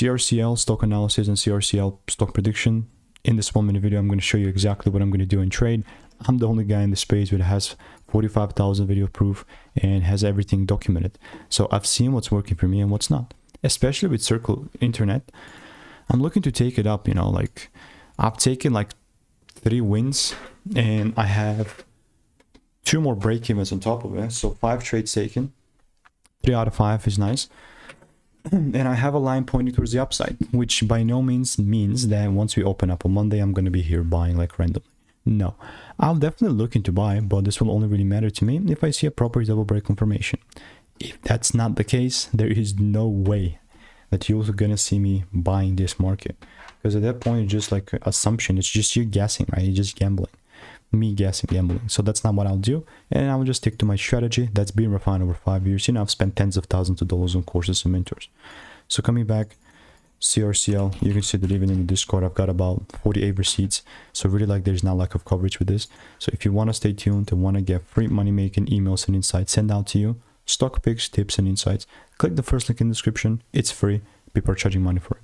CRCL, stock analysis, and CRCL stock prediction. In this 1-minute video, I'm going to show you exactly what I'm going to do in trade. I'm the only guy in the space that has 45,000 video proof and has everything documented. So I've seen what's working for me and what's not, especially with Circle Internet. I'm looking to take it up, you know, like I've taken like 3 wins and I have 2 more break evens on top of it. So 5 trades taken, 3 out of 5 is nice. And I have a line pointing towards the upside, which by no means means that once we open up on Monday, I'm going to be here buying like randomly. No, I'm definitely looking to buy, but this will only really matter to me if I see a proper double break confirmation. If that's not the case, there is no way that you're going to see me buying this market. Because at that point, it's just like assumption. It's just you guessing, right? You're just gambling. Me guessing, gambling. So that's not what I'll do. And I will just stick to my strategy that's been refined over 5 years. You know, I've spent tens of thousands of dollars on courses and mentors. So coming back, CRCL, you can see that even in the Discord, I've got about 48 receipts. So really, like, there's not lack of coverage with this. So if you want to stay tuned and want to get free money making emails and insights sent out to you, stock picks, tips, and insights, click the first link in the description. It's free. People are charging money for it.